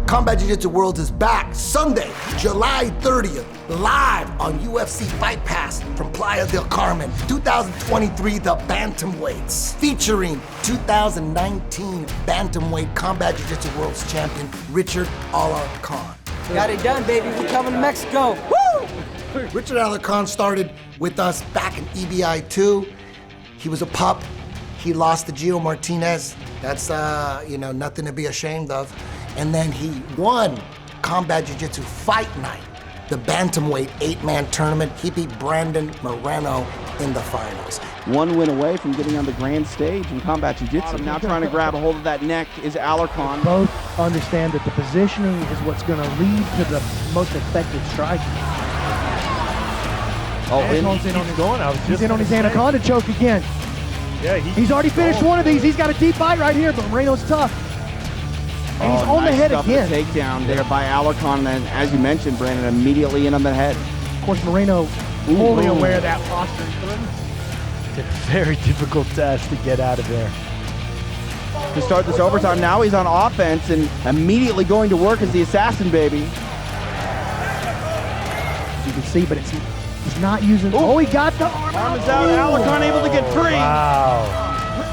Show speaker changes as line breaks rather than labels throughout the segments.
Combat Jiu-Jitsu Worlds is back Sunday, July 30th, live on UFC Fight Pass from Playa del Carmen. 2023, the Bantamweights, featuring 2019 Bantamweight Combat Jiu-Jitsu Worlds champion, Richard Alarcon.
Got it done, baby. We're coming to Mexico. Woo!
Richard Alarcon started with us back in EBI 2. He was a pup. He lost to Gio Martinez. That's, nothing to be ashamed of. And then he won Combat Jiu-Jitsu Fight Night, the Bantamweight 8-man tournament. He beat Brandon Moreno in the finals.
One win away from getting on the grand stage in Combat Jiu-Jitsu. Now trying to grab a hold of that neck is Alarcon.
Both understand that the positioning is what's going to lead to the most effective striking.
Oh, and
he's in on his anaconda choke again.
Yeah,
he's already finished one of these. He's got a deep bite right here, but Moreno's tough. And he's on the head again.
Takedown there by Alarcon, and as you mentioned, Brandon, immediately in on the head.
Of course, Moreno fully aware of that posture.
It's a very difficult task to get out of there.
To start this overtime, now he's on offense and immediately going to work as the assassin, baby.
As you can see, but he's not using. Oh, he got the arm.
Arm is out. Alarcon able to get free.
Wow.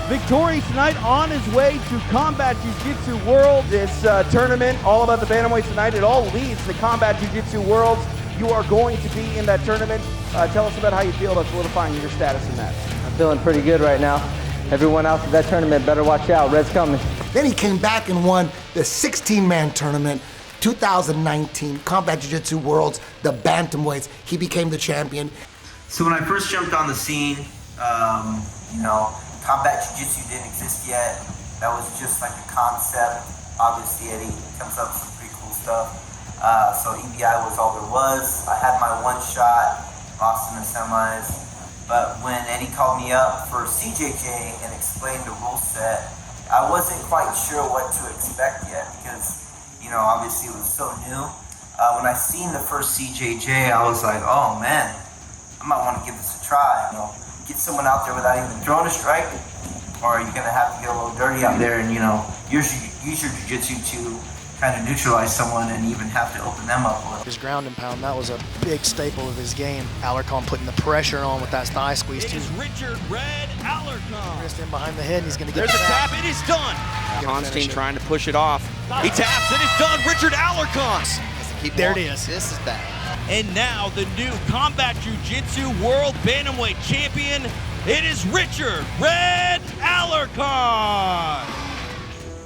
Victorious tonight, on his way to Combat Jiu-Jitsu World. This tournament, all about the Bantamweights tonight, it all leads to Combat Jiu-Jitsu Worlds. You are going to be in that tournament. Tell us about how you feel about solidifying your status in that.
I'm feeling pretty good right now. Everyone else at that tournament better watch out. Red's coming.
Then he came back and won the 16-man tournament, 2019 Combat Jiu-Jitsu Worlds, the Bantamweights. He became the champion.
So when I first jumped on the scene, Combat Jiu-Jitsu didn't exist yet. That was just like a concept. Obviously, Eddie comes up with some pretty cool stuff. So EBI was all there was. I had my one shot, lost in the semis. But when Eddie called me up for CJJ and explained the rule set, I wasn't quite sure what to expect yet because, obviously it was so new. When I seen the first CJJ, I was like, oh man, I might want to give this a try. Get someone out there without even throwing a strike, or you're gonna have to get a little dirty out there and use your jiu-jitsu to kind of neutralize someone and even have to open them up a little.
His ground and pound, that was a big staple of his game. Alarcon putting the pressure on with that thigh squeeze too.
It is Richard Red Alarcon.
Wrist in behind the head, and he's gonna get
There's a tap, it is done.
Constantine trying to push it off.
He taps, it is done. Richard Alarcon.
There it is.
This is that.
And now the new Combat Jiu-Jitsu World Bantamweight Champion, it is Richard Red Alarcon.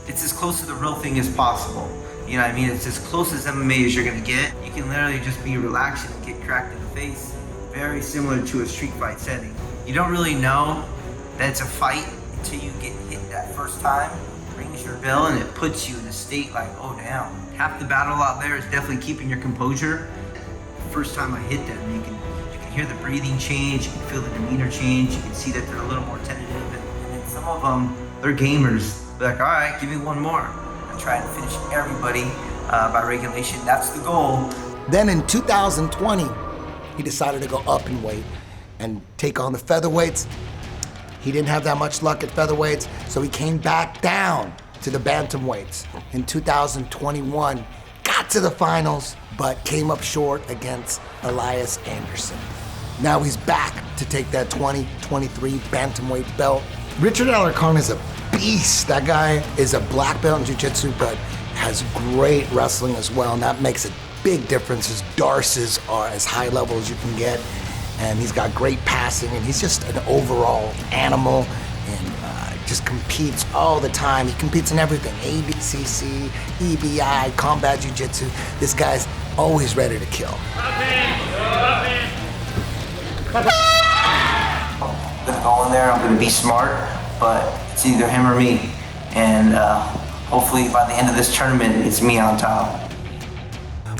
It's as close to the real thing as possible. You know what I mean? It's as close as MMA as you're gonna get. You can literally just be relaxed and get cracked in the face. Very similar to a street fight setting. You don't really know that it's a fight until you get hit that first time. Rings your bell and it puts you in a state like, oh damn. Half the battle out there is definitely keeping your composure. First time I hit them, you can hear the breathing change, you can feel the demeanor change, you can see that they're a little more tentative, and then some of them, they're gamers. They're like, all right, give me one more. I try to finish everybody by regulation. That's the goal.
Then in 2020, he decided to go up in weight and take on the featherweights. He didn't have that much luck at featherweights, so he came back down to the bantamweights. In 2021, got to the finals, but came up short against Elias Anderson. Now he's back to take that 2023 bantamweight belt. Richard Alarcon is a beast. That guy is a black belt in jiu-jitsu, but has great wrestling as well, and that makes a big difference. His darces are as high level as you can get, and he's got great passing, and he's just an overall animal, and just competes all the time. He competes in everything, ADCC, EBI, combat jiu-jitsu. This guy's always ready to kill.
I'm gonna go in there, I'm gonna be smart, but it's either him or me. And hopefully by the end of this tournament, it's me on top.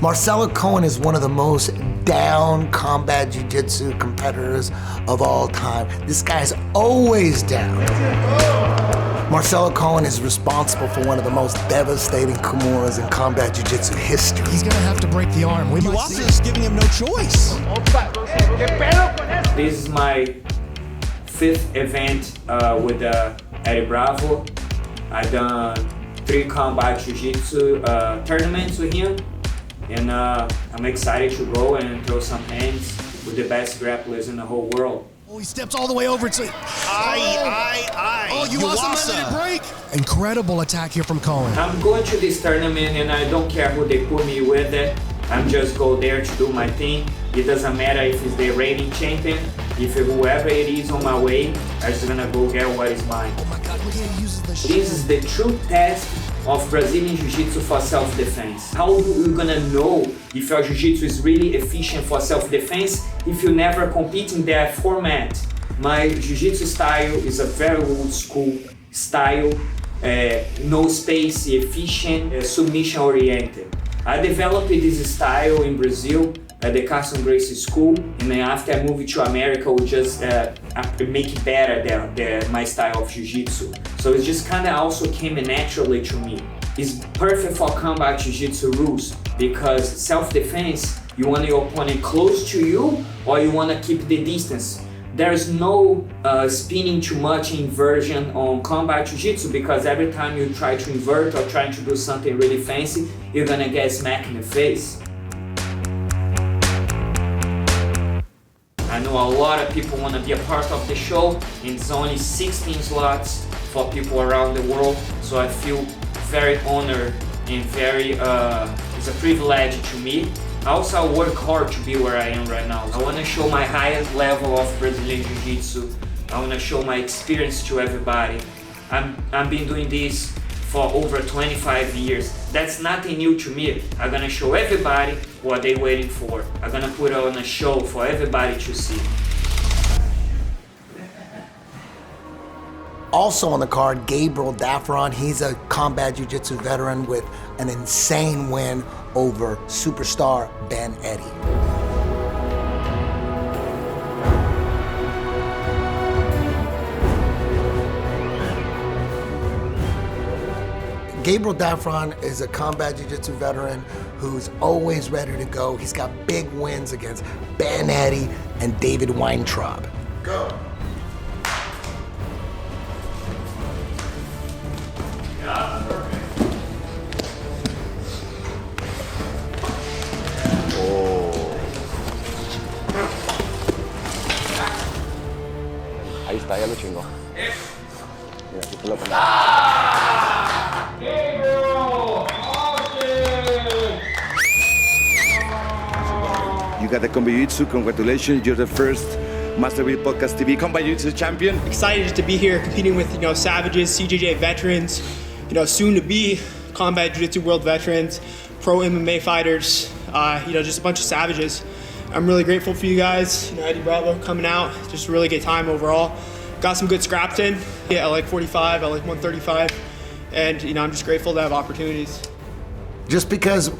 Marcelo Cohen is one of the most down combat jiu-jitsu competitors of all time. This guy's always down. Marcelo Cohen is responsible for one of the most devastating Kimuras in combat jiu-jitsu history.
He's gonna have to break the arm.
Yuasa is giving him no choice.
This is my 5th event with Eddie Bravo. I've done
3 combat jiu-jitsu tournaments with him, and I'm excited to go and throw some hands with the best grapplers in the whole world.
Oh, he steps all the way over to... Oh, you also let it break. Incredible attack here from Colin.
I'm going to this tournament and I don't care who they put me with it. I'm just go there to do my thing. It doesn't matter if it's the reigning champion, if whoever it is on my way, I'm just gonna go get what is mine.
Oh my God, look at he uses the
This is the true test of Brazilian Jiu-Jitsu for self-defense. How are you gonna know if your Jiu-Jitsu is really efficient for self-defense if you never compete in that format? My Jiu-Jitsu style is a very old school style, no space, efficient, submission oriented. I developed this style in Brazil at the Carson Gracie School, and then after I moved to America, we just make it better than my style of Jiu-Jitsu. So it just kind of also came naturally to me. It's perfect for combat Jiu-Jitsu rules because self-defense, you want your opponent close to you or you want to keep the distance. There's no spinning too much inversion on combat jiu-jitsu because every time you try to invert or trying to do something really fancy, you're gonna get smacked in the face. I know a lot of people want to be a part of the show, and it's only 16 slots for people around the world, so I feel very honored and very, it's a privilege to me. Also, I work hard to be where I am right now. I want to show my highest level of Brazilian Jiu-Jitsu. I want to show my experience to everybody. I've been doing this for over 25 years. That's nothing new to me. I'm gonna show everybody what they're waiting for. I'm gonna put on a show for everybody to see.
Also on the card, Gabriel Dafron. He's a combat jiu-jitsu veteran with an insane win over superstar Ben Eddy. Gabriel Dafron is a combat jiu-jitsu veteran who's always ready to go. He's got big wins against Ben Eddy and David Weintraub. Go.
Yeah, perfect.
Ahí está, ya lo chingó. Mira, aquí te lo pongo.
You got the Combat Jiu-Jitsu. Congratulations, you're the first Masterbeat Podcast TV Combat Jiu-Jitsu champion.
Excited to be here competing with savages, CJJ veterans, soon to be combat jiu-jitsu world veterans, pro MMA fighters, just a bunch of savages. I'm really grateful for you guys, Eddie Bravo coming out, just a really good time overall. Got some good scraps in. Yeah, I like 45, I like 135, and I'm just grateful to have opportunities.
Just because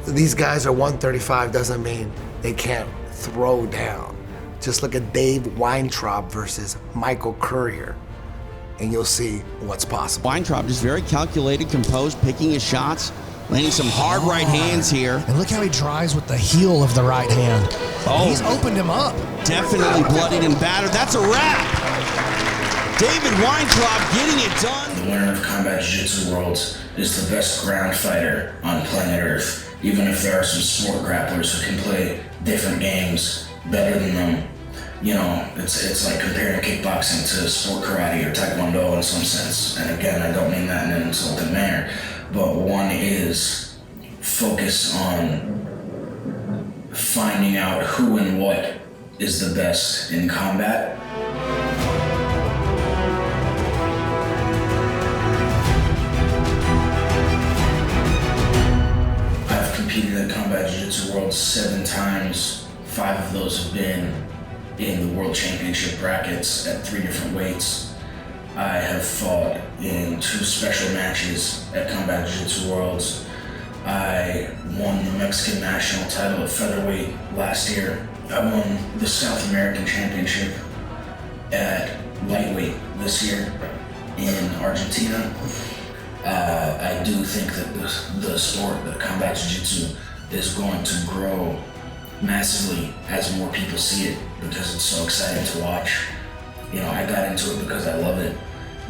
these guys are 135 doesn't mean they can't throw down. Just look at Dave Weintraub versus Michael Courier, and you'll see what's possible.
Weintraub just very calculated, composed, picking his shots, landing some hard right hands here.
And look how he drives with the heel of the right hand.
Oh,
he's opened him up.
Definitely bloodied and battered. That's a wrap. David Weintraub getting it done.
The winner of Combat Jiu-Jitsu Worlds is the best ground fighter on planet Earth. Even if there are some sport grapplers who can play different games better than them, it's like comparing kickboxing to sport karate or taekwondo in some sense. And again, I don't mean that in an insulting manner, but one is focus on finding out who and what is the best in combat. I've competed at Combat Jiu-Jitsu Worlds 7 times. 5 of those have been in the World Championship brackets at 3 different weights. I have fought in 2 special matches at Combat Jiu-Jitsu Worlds. I won the Mexican national title at featherweight last year. I won the South American Championship at lightweight this year in Argentina. I do think that the sport, the combat jiu-jitsu, is going to grow massively as more people see it because it's so exciting to watch. I got into it because I love it,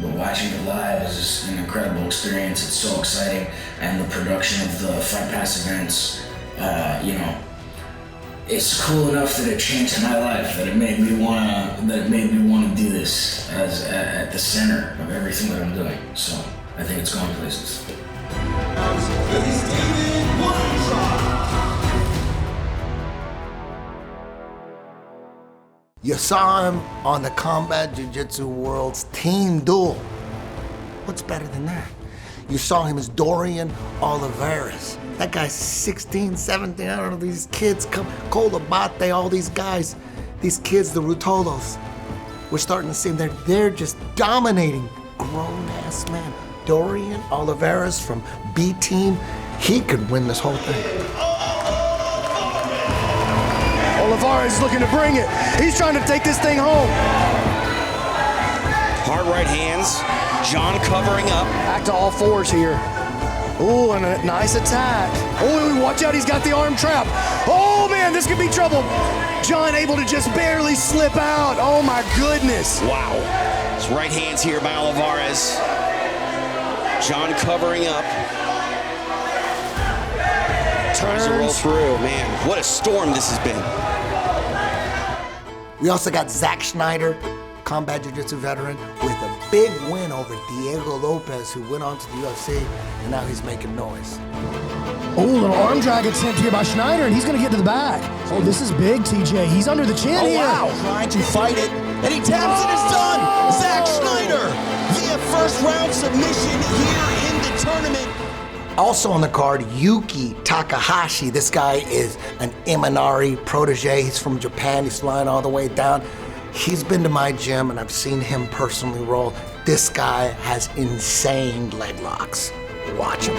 but watching it live is just an incredible experience. It's so exciting, and the production of the Fight Pass events, you know, it's cool enough that it changed my life, that it made me wanna do this as at the center of everything that I'm doing. So I think it's going places.
You saw him on the Combat Jiu-Jitsu World's team duel. What's better than that? You saw him as Dorian Oliveras. That guy's 16, 17, I don't know, these kids come, Cole Abate, all these guys, these kids, the Rutolos. We're starting to see them, they're just dominating. Grown-ass man. Dorian Oliveras from B Team, he could win this whole thing.
Oliveras is looking to bring it. He's trying to take this thing home.
Hard right hands. John covering up.
Back to all fours here. Ooh, and a nice attack. Oh, watch out, he's got the arm trap. Oh man, this could be trouble. John able to just barely slip out. Oh my goodness.
Wow. His right hands here by Oliveras. John covering up. Tries to roll through. Man, what a storm this has been.
We also got Zach Schneider, Combat Jiu-Jitsu veteran, with a big win over Diego Lopez, who went on to the UFC, and now he's making noise.
Oh, little arm drag attempt here by Schneider, and he's gonna get to the back. Oh, this is big, TJ. He's under the chin here.
Wow, trying to fight it, and he taps it, it's done! Zach Schneider via first round submission here in the tournament.
Also on the card, Yuki Takahashi. This guy is an Imanari protege. He's from Japan. He's flying all the way down. He's been to my gym, and I've seen him personally roll. This guy has insane leg locks. Watch him.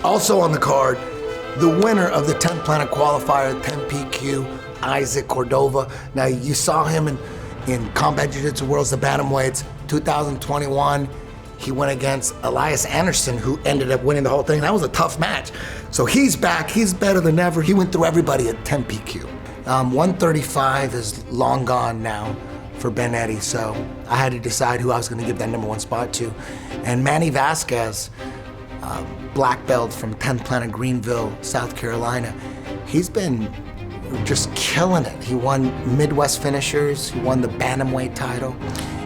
Also on the card, the winner of the 10 Planet Qualifier, 10 PQ, Isaac Cordova. Now, you saw him in Combat Jiu-Jitsu Worlds, the Bantamweights, 2021. He went against Elias Anderson, who ended up winning the whole thing. That was a tough match. So he's back, he's better than ever. He went through everybody at 10 PQ. 135 is long gone now for Benetti, so I had to decide who I was gonna give that #1 spot to. And Manny Vasquez, black belt from 10th Planet Greenville, South Carolina. He's been just killing it. He won Midwest Finishers, he won the Bantamweight title,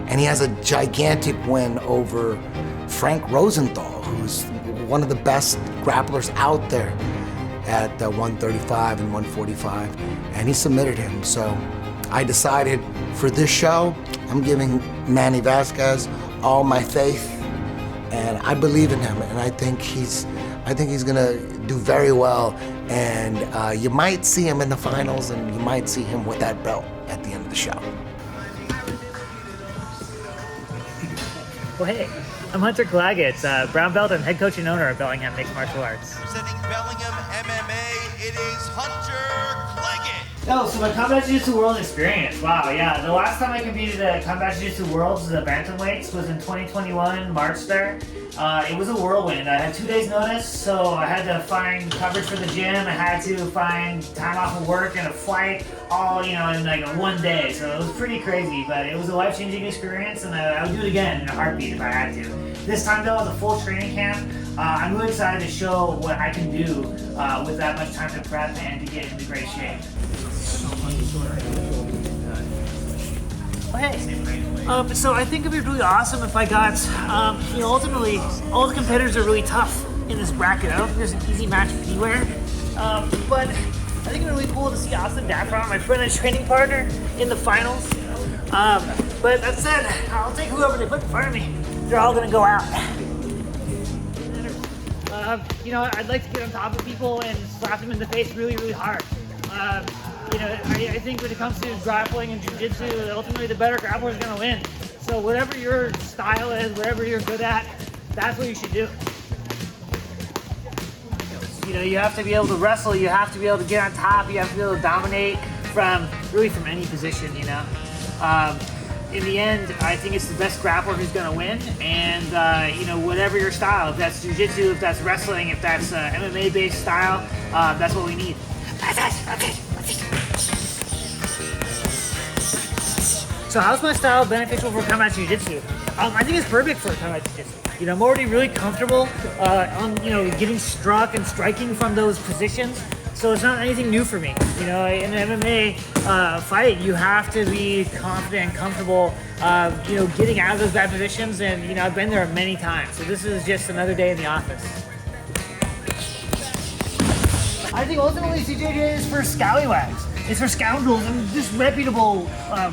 and he has a gigantic win over Frank Rosenthal, who's one of the best grapplers out there at 135 and 145, and he submitted him. So I decided for this show, I'm giving Manny Vasquez all my faith, and I believe in him, and I think he's gonna do very well, and you might see him in the finals, and you might see him with that belt at the end of the show.
Well, hey, I'm Hunter Claggett, brown belt and head coach and owner of Bellingham Mixed Martial Arts.
Presenting Bellingham MMA, it is Hunter Claggett.
Oh, so my Combat Jiu-Jitsu World experience, wow, yeah. The last time I competed at Combat Jiu-Jitsu Worlds, the Bantamweights, was in 2021, March there. It was a whirlwind. I had 2 days notice, so I had to find coverage for the gym. I had to find time off of work and a flight, all, in like 1 day. So it was pretty crazy, but it was a life-changing experience, and I would do it again in a heartbeat if I had to. This time though, as a full training camp, I'm really excited to show what I can do with that much time to prep and to get into great shape. Okay. So I think it'd be really awesome if I got, ultimately, all the competitors are really tough in this bracket. I don't think there's an easy match anywhere. But I think it'd be really cool to see Austin Daffron, my friend and training partner, in the finals. But that said, I'll take whoever they put in front of me. They're all gonna go out. I'd like to get on top of people and slap them in the face really, really hard. I think when it comes to grappling and jiu-jitsu, ultimately the better grappler is going to win. So whatever your style is, whatever you're good at, that's what you should do. You have to be able to wrestle, you have to be able to get on top, you have to be able to dominate from any position, in the end, I think it's the best grappler who's going to win. And, you know, whatever your style, if that's jiu-jitsu, if that's wrestling, if that's MMA-based style, that's what we need. So how's my style beneficial for combat jiu-jitsu? I think it's perfect for combat jiu-jitsu. You know, I'm already really comfortable on, you know, getting struck and striking from those positions. So it's not anything new for me. You know, in an MMA fight, you have to be confident and comfortable, you know, getting out of those bad positions. And, you know, I've been there many times. So this is just another day in the office. I think ultimately CJJ is for scallywags. It's for scoundrels and disreputable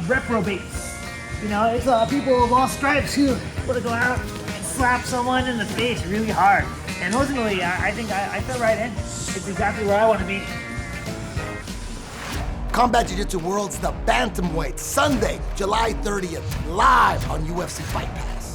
reprobates. You know, it's people of all stripes who want to go out and slap someone in the face really hard. And ultimately, I think I fit right in. It's exactly where I want to be.
Combat Jiu-Jitsu Worlds, the Bantamweight, Sunday, July 30th, live on UFC Fight Pass.